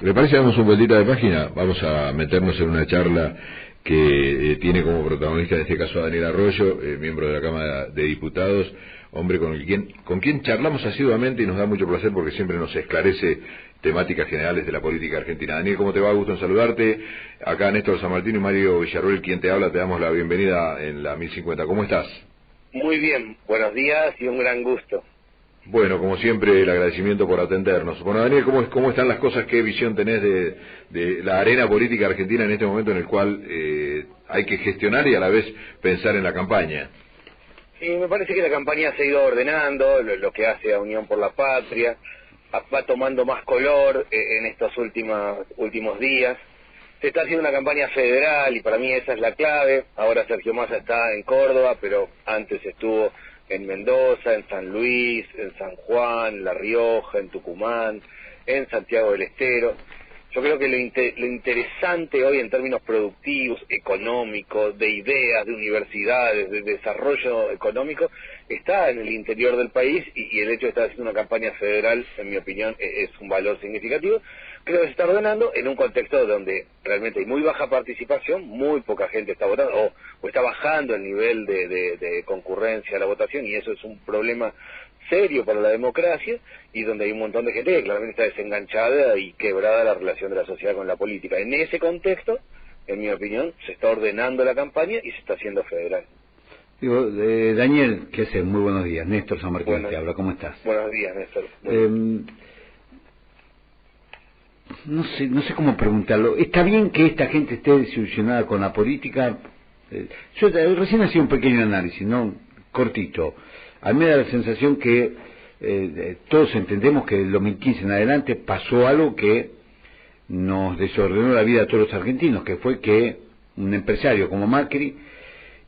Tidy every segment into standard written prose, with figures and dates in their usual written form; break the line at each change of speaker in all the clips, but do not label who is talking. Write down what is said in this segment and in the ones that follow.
¿Le parece damos un vueltita de página? Vamos a meternos en una charla que tiene como protagonista en este caso a Daniel Arroyo, miembro de la Cámara de Diputados, hombre con quien charlamos asiduamente y nos da mucho placer porque siempre nos esclarece temáticas generales de la política argentina. Daniel, ¿cómo te va? Gusto en saludarte. Acá Néstor San Martín y Mario Villarroel, quien te habla, te damos la bienvenida en la 1050. ¿Cómo estás?
Muy bien, buenos días y un gran gusto.
Bueno, como siempre, el agradecimiento por atendernos. Bueno, Daniel, ¿cómo están las cosas? ¿Qué visión tenés de la arena política argentina en este momento en el cual hay que gestionar y a la vez pensar en la campaña?
Sí, me parece que la campaña se ha ido ordenando, lo que hace a Unión por la Patria, va tomando más color en estos últimos días. Se está haciendo una campaña federal y para mí esa es la clave. Ahora Sergio Massa está en Córdoba, pero antes estuvo en Mendoza, en San Luis, en San Juan, La Rioja, en Tucumán, en Santiago del Estero. Yo creo que lo interesante hoy en términos productivos, económicos, de ideas, de universidades, de desarrollo económico, está en el interior del país y el hecho de estar haciendo una campaña federal, en mi opinión, es un valor significativo. Creo que se está ordenando en un contexto donde realmente hay muy baja participación, muy poca gente está votando, o está bajando el nivel de concurrencia a la votación, y eso es un problema serio para la democracia, y donde hay un montón de gente que claramente está desenganchada y quebrada la relación de la sociedad con la política. En ese contexto, en mi opinión, se está ordenando la campaña y se está haciendo federal.
Digo, Daniel, ¿qué haces? Muy buenos días. Néstor San Martín te habla, ¿cómo estás?
Buenos días, Néstor.
No sé cómo preguntarlo. Está bien que esta gente esté desilusionada con la política. Yo recién hacía un pequeño análisis, ¿no? Cortito. A mí me da la sensación que todos entendemos que del 2015 en adelante pasó algo que nos desordenó la vida a todos los argentinos, que fue que un empresario como Macri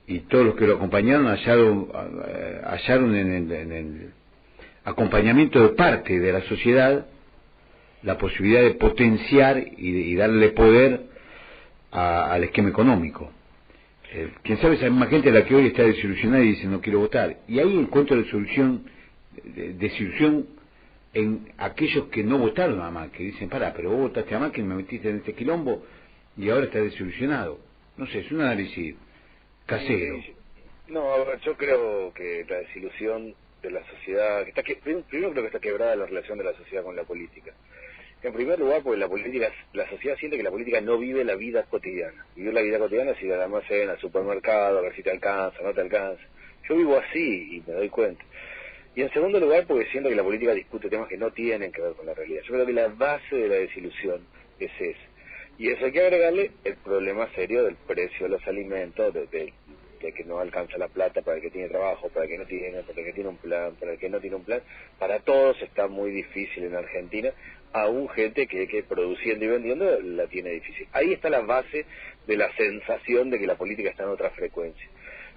y todos los que lo acompañaron hallaron en el acompañamiento de parte de la sociedad la posibilidad de potenciar y darle poder al esquema económico. Quién sabe, esa misma gente a la que hoy está desilusionada y dice no quiero votar. Y ahí encuentro desilusión en aquellos que no votaron a Macri, que dicen, pero vos votaste a Macri, me metiste en este quilombo y ahora estás desilusionado. No sé, es un análisis casero.
No, a ver, yo creo que la desilusión de la sociedad, primero creo que está quebrada la relación de la sociedad con la política. En primer lugar, porque la sociedad siente que la política no vive la vida cotidiana. Vivir la vida cotidiana es ir a la almacén, al supermercado, a ver si te alcanza, no te alcanza. Yo vivo así y me doy cuenta. Y en segundo lugar, porque siento que la política discute temas que no tienen que ver con la realidad. Yo creo que la base de la desilusión es esa. Y eso hay que agregarle el problema serio del precio de los alimentos, de que no alcanza la plata para el que tiene trabajo, para el que no tiene, para el que tiene un plan, para el que no tiene un plan. Para todos está muy difícil en Argentina, aún gente que produciendo y vendiendo la tiene difícil. Ahí está la base de la sensación de que la política está en otra frecuencia.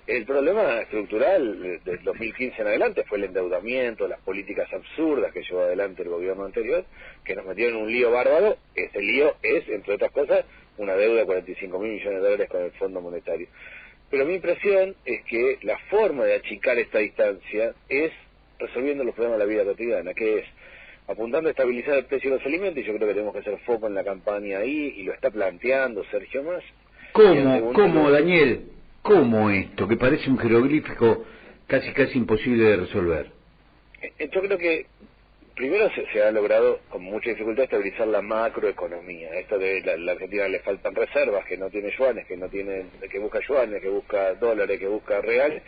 El problema estructural del 2015 en adelante fue el endeudamiento, las políticas absurdas que llevó adelante el gobierno anterior, que nos metieron en un lío bárbaro. Ese lío es, entre otras cosas, una deuda de 45.000 millones de dólares con el Fondo Monetario. Pero mi impresión es que la forma de achicar esta distancia es resolviendo los problemas de la vida cotidiana, que es apuntando a estabilizar el precio de los alimentos, y yo creo que tenemos que hacer foco en la campaña ahí, y lo está planteando Sergio Massa.
¿Cómo, Daniel? ¿Cómo esto, que parece un jeroglífico casi imposible de resolver?
Yo creo que primero se ha logrado con mucha dificultad estabilizar la macroeconomía. Esto de la Argentina le faltan reservas, que no tiene yuanes, que busca yuanes, que busca dólares, que busca reales.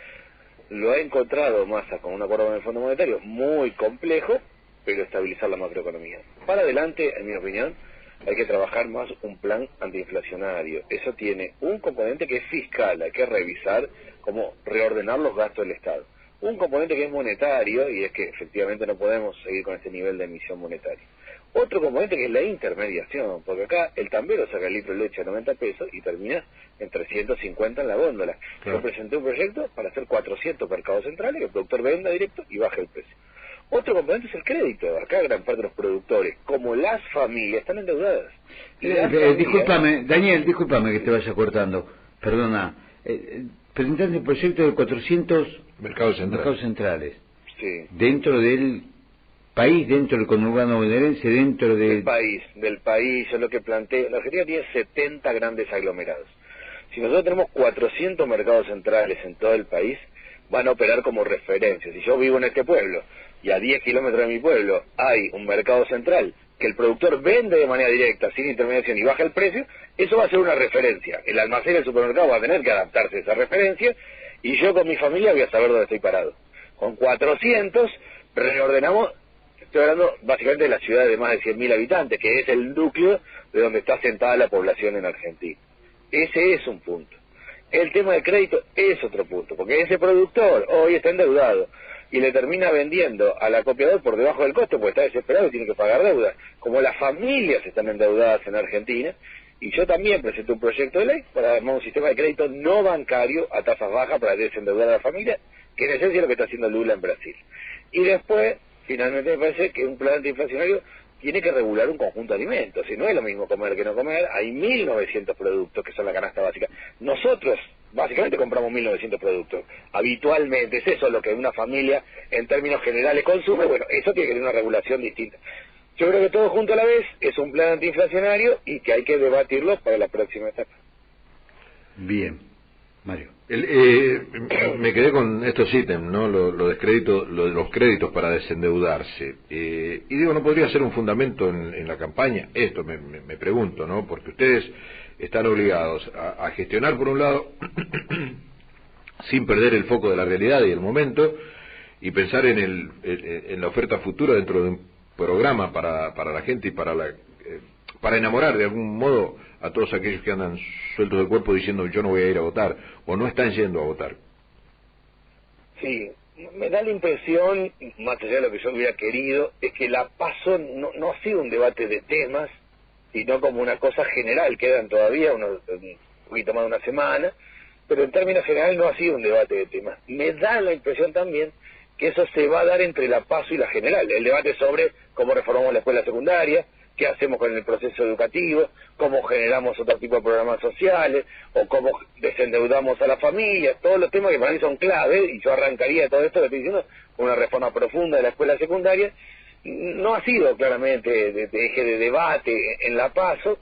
Lo ha encontrado Massa con un acuerdo con el Fondo Monetario muy complejo, pero estabilizar la macroeconomía. Para adelante, en mi opinión, hay que trabajar más un plan antiinflacionario. Eso tiene un componente que es fiscal, hay que revisar cómo reordenar los gastos del Estado. Un componente que es monetario, y es que efectivamente no podemos seguir con este nivel de emisión monetaria. Otro componente que es la intermediación, porque acá el tambero saca el litro de leche a 90 pesos y termina en 350 en la góndola. Claro. Yo presenté un proyecto para hacer 400 mercados centrales, que el productor venda directo y baje el precio. Otro componente es el crédito. Acá gran parte de los productores, como las familias, están endeudadas.
Discúlpame, Daniel, discúlpame que te vaya cortando. Perdona. Presentaste el proyecto de 400
mercados centrales.
Mercados centrales.
Sí.
Dentro del país dentro del conurbano bonaerense, dentro de...
Del país, yo lo que planteo, la Argentina tiene 70 grandes aglomerados. Si nosotros tenemos 400 mercados centrales en todo el país, van a operar como referencia. Si yo vivo en este pueblo y a 10 kilómetros de mi pueblo hay un mercado central que el productor vende de manera directa, sin intermediación, y baja el precio, eso va a ser una referencia. El almacén del supermercado va a tener que adaptarse a esa referencia, y yo con mi familia voy a saber dónde estoy parado. Con 400 reordenamos, estoy hablando básicamente de la ciudad de más de 100.000 habitantes, que es el núcleo de donde está sentada la población en Argentina. Ese es un punto. El tema de crédito es otro punto, porque ese productor hoy está endeudado y le termina vendiendo al acopiador por debajo del costo porque está desesperado y tiene que pagar deuda. Como las familias están endeudadas en Argentina, y yo también presenté un proyecto de ley para armar un sistema de crédito no bancario a tasas bajas para desendeudar a la familia, que en esencia es lo que está haciendo Lula en Brasil. Y después, finalmente me parece que un plan antiinflacionario tiene que regular un conjunto de alimentos, y no es lo mismo comer que no comer. Hay 1.900 productos que son la canasta básica. Nosotros básicamente compramos 1.900 productos. Habitualmente es eso lo que una familia en términos generales consume. Bueno, eso tiene que tener una regulación distinta. Yo creo que todo junto a la vez es un plan antiinflacionario y que hay que debatirlo para la próxima etapa.
Bien, Mario.
Me quedé con estos ítems, ¿no? Lo de los créditos para desendeudarse. Y digo, ¿no podría ser un fundamento en la campaña? Esto me pregunto, ¿no? Porque ustedes están obligados a gestionar por un lado, sin perder el foco de la realidad y el momento, y pensar en la oferta futura dentro de un programa para la gente y para enamorar de algún modo a todos aquellos que andan sueltos del cuerpo diciendo yo no voy a ir a votar, o no están yendo a votar.
Sí, me da la impresión, más allá de lo que yo hubiera querido, es que la PASO no ha sido un debate de temas, sino como una cosa general. Quedan todavía un poquito más de una semana, pero en términos generales no ha sido un debate de temas. Me da la impresión también que eso se va a dar entre la PASO y la general, el debate sobre cómo reformamos la escuela secundaria, qué hacemos con el proceso educativo, cómo generamos otro tipo de programas sociales, o cómo desendeudamos a la familia, todos los temas que para mí son clave, y yo arrancaría todo esto que estoy diciendo con una reforma profunda de la escuela secundaria. No ha sido claramente de eje de debate en la PASO.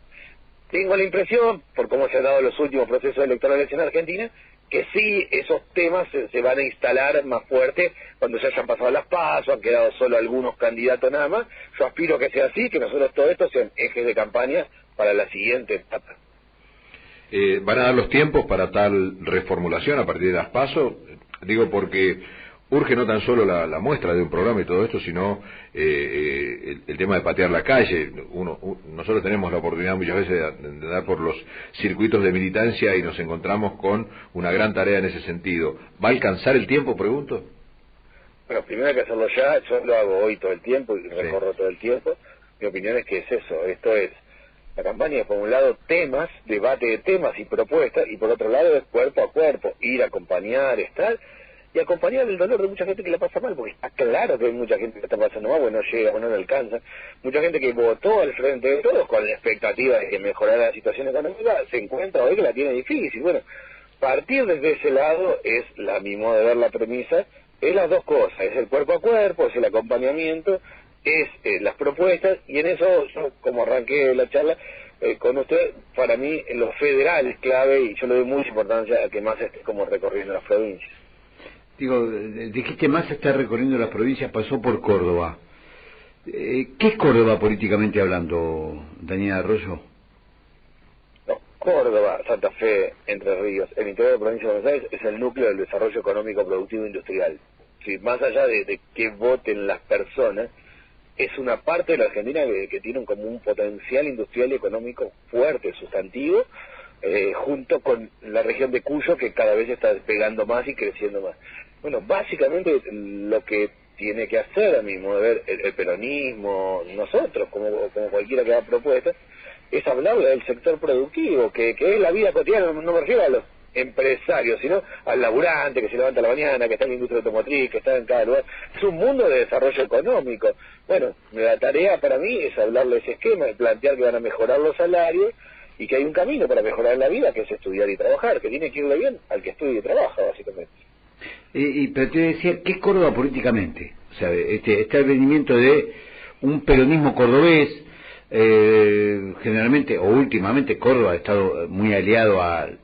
Tengo la impresión, por cómo se han dado los últimos procesos electorales en Argentina, que sí, esos temas se van a instalar más fuerte cuando ya hayan pasado las PASO, han quedado solo algunos candidatos nada más. Yo aspiro que sea así, que nosotros todo esto sean ejes de campaña para la siguiente etapa.
¿Van a dar los tiempos para tal reformulación a partir de las PASO? Digo porque urge no tan solo la muestra de un programa y todo esto, sino el tema de patear la calle. Nosotros tenemos la oportunidad muchas veces de dar por los circuitos de militancia y nos encontramos con una gran tarea en ese sentido. ¿Va a alcanzar el tiempo, pregunto?
Bueno, primero hay que hacerlo ya. Yo lo hago hoy todo el tiempo y recorro todo el tiempo. Mi opinión es que es eso. Esto es la campaña, por un lado temas, debate de temas y propuestas, y por otro lado es cuerpo a cuerpo, ir a acompañar, estar y acompañar el dolor de mucha gente que la pasa mal, porque está claro que hay mucha gente que está pasando mal, no llega, no le alcanza, mucha gente que votó al frente de todos con la expectativa de que mejorara la situación económica, se encuentra hoy que la tiene difícil. Bueno, partir desde ese lado es, a mi modo de ver la premisa, es las dos cosas, es el cuerpo a cuerpo, es el acompañamiento, es las propuestas, y en eso yo, como arranqué la charla con usted, para mí lo federal es clave, y yo le doy mucha importancia a que más esté como recorriendo las provincias.
Digo, dijiste más está recorriendo las provincias, pasó por Córdoba. ¿Qué es Córdoba políticamente hablando, Daniel Arroyo?
No, Córdoba, Santa Fe, Entre Ríos, el interior de la provincia de Buenos Aires es el núcleo del desarrollo económico, productivo e industrial. Sí, más allá de que voten las personas, es una parte de la Argentina que tiene como un potencial industrial y económico fuerte, sustantivo, junto con la región de Cuyo, que cada vez está despegando más y creciendo más. Bueno, básicamente lo que tiene que hacer, a mi modo de ver, el peronismo, nosotros, como cualquiera que haga propuestas, es hablarle del sector productivo, que es la vida cotidiana. No me refiero a los empresarios, sino al laburante que se levanta a la mañana, que está en la industria automotriz, que está en cada lugar. Es un mundo de desarrollo económico. Bueno, la tarea para mí es hablarle de ese esquema, de plantear que van a mejorar los salarios y que hay un camino para mejorar la vida, que es estudiar y trabajar, que tiene que irle bien al que estudia y trabaja, básicamente.
Pero te decía, ¿qué es Córdoba políticamente? O sea, este advenimiento de un peronismo cordobés, generalmente o últimamente Córdoba ha estado muy aliado al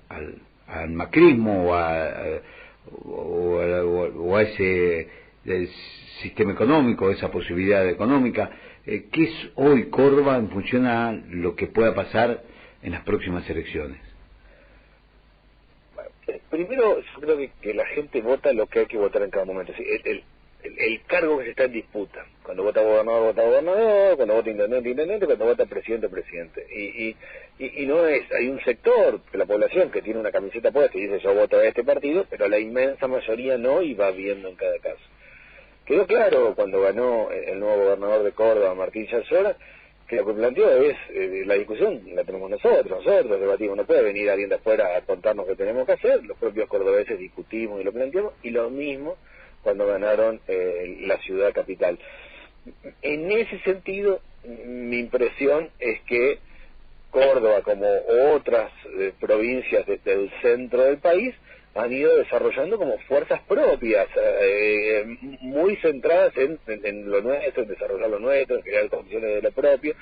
macrismo o a ese sistema económico, esa posibilidad económica. ¿Qué es hoy Córdoba en función a lo que pueda pasar en las próximas elecciones?
Primero, yo creo que la gente vota lo que hay que votar en cada momento. El cargo que se está en disputa. Cuando vota gobernador, cuando vota intendente, cuando vota presidente. Y no es, hay un sector de la población que tiene una camiseta puesta y dice yo voto a este partido, pero la inmensa mayoría no, y va viendo en cada caso. Quedó claro cuando ganó el nuevo gobernador de Córdoba, Martín Yasora, que lo que planteó es, la discusión la tenemos nosotros debatimos, no puede venir alguien de afuera a contarnos qué tenemos que hacer, los propios cordobeses discutimos y lo planteamos, y lo mismo cuando ganaron la ciudad capital. En ese sentido, mi impresión es que Córdoba, como otras provincias del centro del país, han ido desarrollando como fuerzas propias, muy centradas en lo nuestro, en desarrollar lo nuestro, en crear condiciones de lo propio,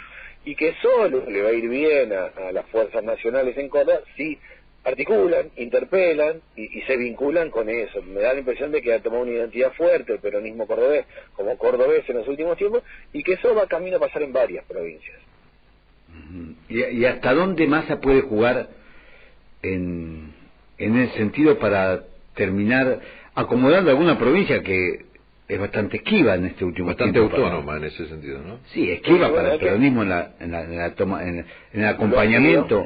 y que solo le va a ir bien a las fuerzas nacionales en Córdoba si articulan, interpelan y se vinculan con eso. Me da la impresión de que ha tomado una identidad fuerte el peronismo cordobés, como cordobés en los últimos tiempos, y que eso va camino a pasar en varias provincias.
¿Y hasta dónde Massa puede jugar en ese sentido para terminar acomodando alguna provincia que es bastante esquiva en este último
tiempo? Bastante autónoma en ese sentido, ¿no?
Sí, esquiva para el peronismo en el acompañamiento.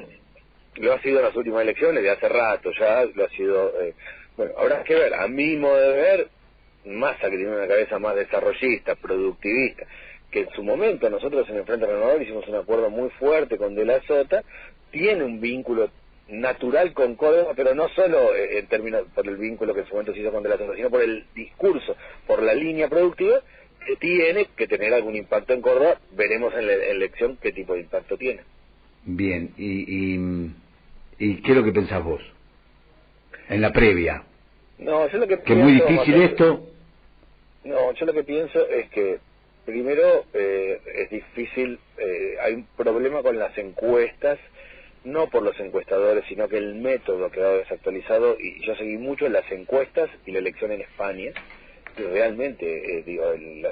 Lo ha sido en las últimas elecciones, de hace rato ya, lo ha sido... bueno, habrá que ver, a mi modo de ver, Massa, que tiene una cabeza más desarrollista, productivista, que en su momento nosotros en el Frente Renovador hicimos un acuerdo muy fuerte con De la Sota, tiene un vínculo natural con Córdoba, pero no solo en términos por el vínculo que en su momento se hizo con De la Sota, sino por el discurso, por la línea productiva, que tiene que tener algún impacto en Córdoba. Veremos en la elección qué tipo de impacto tiene.
Bien, ¿y qué es lo que pensás vos? En la previa.
No, yo lo que
pienso... ¿Que es muy difícil esto?
No, yo lo que pienso es que, primero, es difícil, hay un problema con las encuestas, no por los encuestadores, sino que el método ha quedado desactualizado, y yo seguí mucho en las encuestas y la elección en España, y realmente,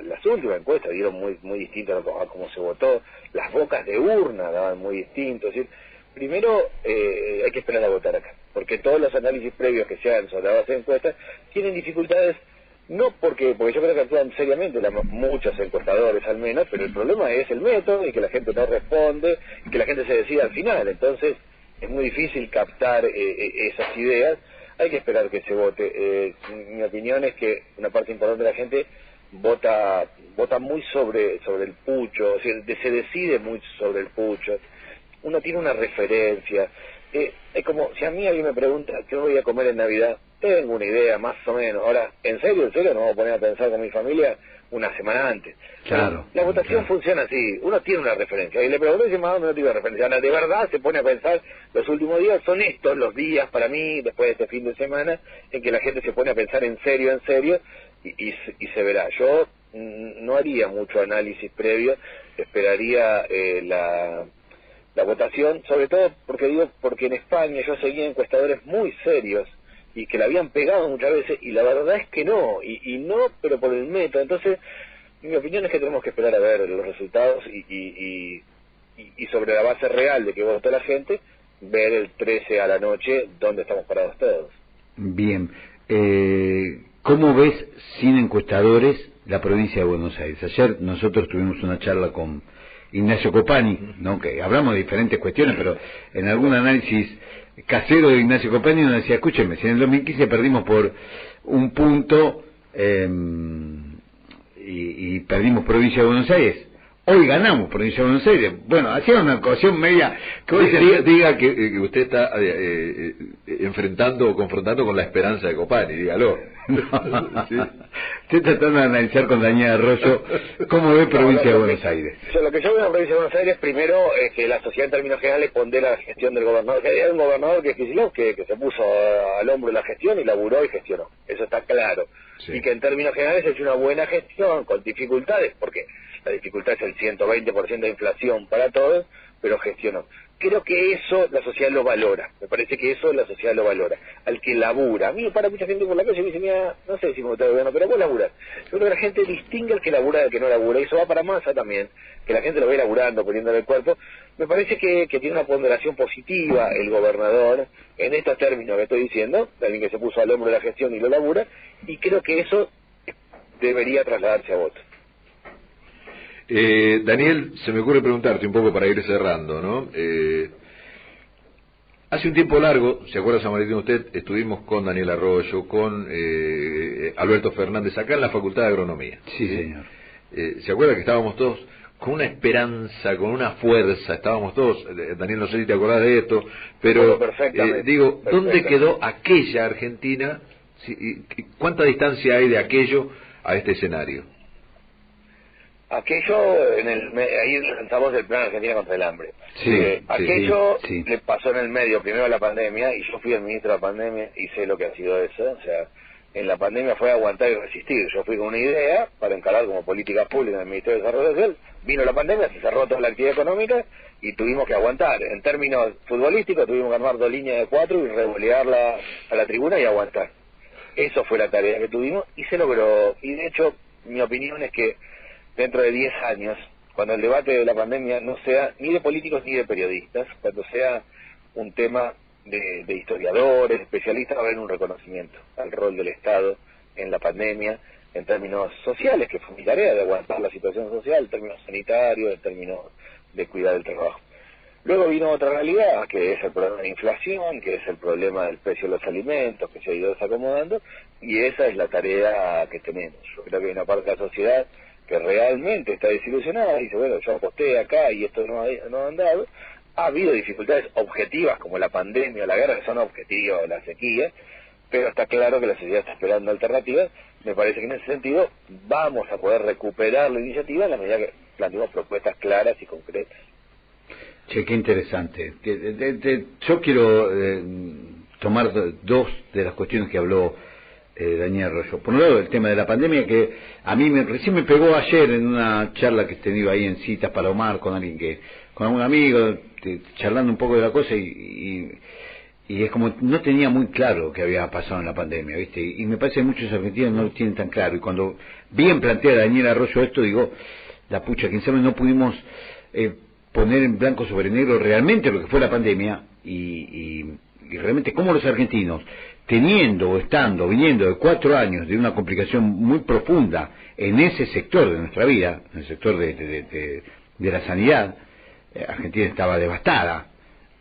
las últimas encuestas dieron muy distinto a cómo se votó, las bocas de urna daban muy distinto, es decir, primero hay que esperar a votar acá, porque todos los análisis previos que se hagan sobre la base de encuestas tienen dificultades, no porque yo creo que actúan seriamente muchos encuestadores al menos, pero el problema es el método y que la gente no responde y que la gente se decida al final, entonces es muy difícil captar esas ideas, hay que esperar que se vote. Mi opinión es que una parte importante de la gente vota muy sobre el pucho, o sea, se decide muy sobre el pucho, uno tiene una referencia, es como si a mí alguien me pregunta qué voy a comer en Navidad, tengo una idea más o menos. Ahora, en serio nos vamos a poner a pensar con mi familia una semana antes.
Claro.
La votación funciona así, uno tiene una referencia, y le pregunto y dice, más o menos tiene una referencia. Ahora, de verdad se pone a pensar, los últimos días son estos los días para mí, después de este fin de semana, en que la gente se pone a pensar en serio, y se verá. Yo no haría mucho análisis previo, esperaría la votación, sobre todo porque en España yo seguía encuestadores muy serios y que la habían pegado muchas veces, y la verdad es que no, y no, pero por el método. Entonces, mi opinión es que tenemos que esperar a ver los resultados y sobre la base real de que votó la gente, ver el 13 a la noche dónde estamos parados todos.
Bien, ¿cómo ves sin encuestadores la provincia de Buenos Aires? Ayer nosotros tuvimos una charla con Ignacio Copani, ¿no? Que hablamos de diferentes cuestiones, pero en algún análisis casero de Ignacio Copani nos decía, escúcheme, si en el 2015 perdimos por un punto y perdimos provincia de Buenos Aires, Hoy ganamos Provincia de Buenos Aires. Bueno, hacía una ecuación media...
Diga que usted está enfrentando o confrontando con la esperanza de Copani, dígalo.
No. ¿Sí? Estoy tratando de analizar con Daniel Arroyo cómo ve Provincia de Buenos Aires.
Lo que yo veo en la Provincia de Buenos Aires, primero, es que la sociedad en términos generales pondera la gestión del gobernador. Hay un gobernador que es Kicillof, que se puso al hombro la gestión y laburó y gestionó. Eso está claro. Sí. Y que en términos generales ha hecho una buena gestión, con dificultades, porque la dificultad es el 120% de inflación para todos, pero gestionó. Creo que eso la sociedad lo valora, me parece que eso la sociedad lo valora. Al que labura, a mí me para mucha gente por la calle y me dice, mira, no sé si me está gobierno, pero vos laburás. Yo creo que la gente distingue al que labura del que no labura, y eso va para Massa también, que la gente lo ve laburando, poniéndole el cuerpo. Me parece que tiene una ponderación positiva el gobernador, en estos términos que estoy diciendo, de alguien que se puso al hombro de la gestión y lo labura, y creo que eso debería trasladarse a votos.
Daniel, se me ocurre preguntarte un poco para ir cerrando, ¿no? Hace un tiempo largo, ¿se acuerda, San Martín, usted? Estuvimos con Daniel Arroyo, con Alberto Fernández, acá en la Facultad de Agronomía.
Sí, señor.
¿Se acuerda que estábamos todos con una esperanza, con una fuerza? Estábamos todos, Daniel, no sé si te acordás de esto, pero digo, ¿dónde quedó aquella Argentina? ¿Cuánta distancia hay de aquello a este escenario?
Aquello, ahí lanzamos el plan Argentina contra el hambre.
Sí,
aquello
sí.
le pasó en el medio, primero la pandemia, y yo fui el ministro de la pandemia y sé lo que ha sido eso. O sea, en la pandemia fue aguantar y resistir. Yo fui con una idea para encarar como política pública en el Ministerio de Desarrollo Social. Vino la pandemia, se cerró toda la actividad económica y tuvimos que aguantar. En términos futbolísticos, tuvimos que armar 2 líneas de 4 y revolearla a la tribuna y aguantar. Eso fue la tarea que tuvimos y se logró. Y de hecho, mi opinión es que dentro de 10 años, cuando el debate de la pandemia no sea ni de políticos ni de periodistas, cuando sea un tema de historiadores, especialistas, va a haber un reconocimiento al rol del Estado en la pandemia, en términos sociales, que fue mi tarea de aguantar la situación social, en términos sanitarios, en términos de cuidar el trabajo. Luego vino otra realidad, que es el problema de la inflación, que es el problema del precio de los alimentos, que se ha ido desacomodando, y esa es la tarea que tenemos. Yo creo que hay una parte de la sociedad que realmente está desilusionada y dice, bueno, yo aposté acá y esto no ha andado. Ha habido dificultades objetivas como la pandemia o la guerra, que son objetivas, o la sequía, pero está claro que la sociedad está esperando alternativas. Me parece que en ese sentido vamos a poder recuperar la iniciativa en la medida que planteemos propuestas claras y concretas.
Che, qué interesante. Yo quiero tomar dos de las cuestiones que habló Daniel Arroyo. Por un lado, el tema de la pandemia, que a mí recién me pegó ayer en una charla que he tenido ahí en Citas Palomar con alguien con algún amigo, charlando un poco de la cosa y es como no tenía muy claro qué había pasado en la pandemia, ¿viste? Y me parece que muchos argentinos no lo tienen tan claro. Y cuando bien plantea Daniel Arroyo esto, digo, la pucha, quién sabe, no pudimos poner en blanco sobre negro realmente lo que fue la pandemia y realmente cómo los argentinos, teniendo o estando, viniendo de 4 años de una complicación muy profunda en ese sector de nuestra vida, en el sector de la sanidad, Argentina estaba devastada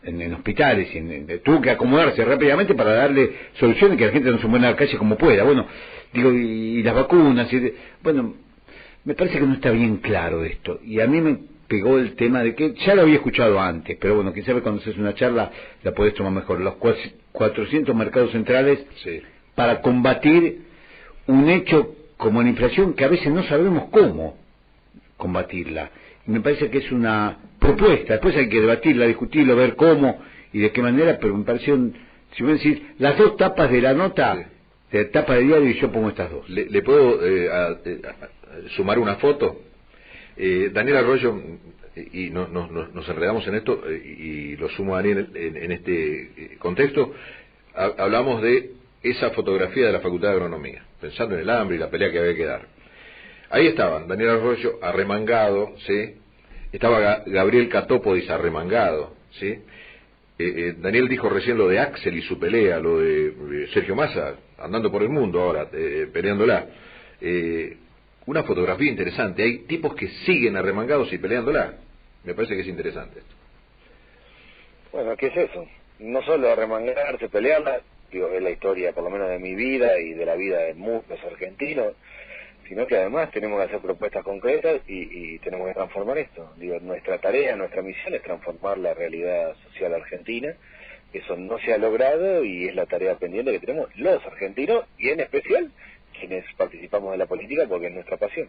en hospitales y tuvo que acomodarse rápidamente para darle soluciones que la gente no se muera a la calle como pueda. Bueno, digo, y las vacunas, bueno, me parece que no está bien claro esto, y a mí me pegó el tema de que ya lo había escuchado antes, pero bueno, quien sabe, cuando haces una charla la podés tomar mejor. Los 400 mercados centrales, sí, para combatir un hecho como la inflación, que a veces no sabemos cómo combatirla. Y me parece que es una propuesta, después hay que debatirla, discutirlo, ver cómo y de qué manera, pero me pareció, si voy a decir, las dos tapas de la nota, sí, de tapa de diario, y yo pongo estas dos.
¿Le puedo sumar una foto? Daniel Arroyo, y nos enredamos en esto, y lo sumo a Daniel en este contexto, hablamos de esa fotografía de la Facultad de Agronomía, pensando en el hambre y la pelea que había que dar. Ahí estaban Daniel Arroyo arremangado, ¿sí? Estaba Gabriel Catópodis arremangado, ¿sí? Daniel dijo recién lo de Axel y su pelea, lo de Sergio Massa andando por el mundo ahora, peleándola. Una fotografía interesante. Hay tipos que siguen arremangados y peleándola. Me parece que es interesante esto.
Bueno, ¿qué es eso? No solo arremangarse, pelearla, digo, es la historia por lo menos de mi vida y de la vida de muchos argentinos. sino que además tenemos que hacer propuestas concretas y tenemos que transformar esto. Digo, nuestra tarea, nuestra misión es transformar la realidad social argentina. Eso no se ha logrado y es la tarea pendiente que tenemos los argentinos y en especial quienes participamos de la política porque es nuestra pasión.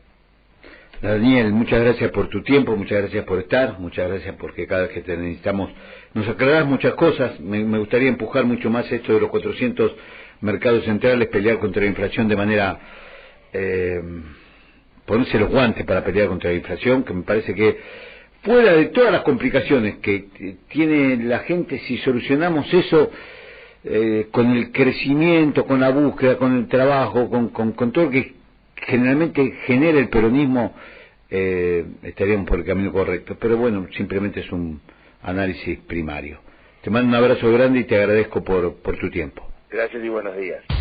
Daniel, muchas gracias por tu tiempo, muchas gracias por estar, muchas gracias porque cada vez que te necesitamos nos aclarás muchas cosas. Me gustaría empujar mucho más esto de los 400 mercados centrales, pelear contra la inflación de manera... ponerse los guantes para pelear contra la inflación, que me parece que fuera de todas las complicaciones que tiene la gente, si solucionamos eso con el crecimiento, con la búsqueda, con el trabajo, con todo lo que generalmente genera el peronismo, estaríamos por el camino correcto. Pero bueno, simplemente es un análisis primario. Te mando un abrazo grande y te agradezco por tu tiempo.
Gracias y buenos días.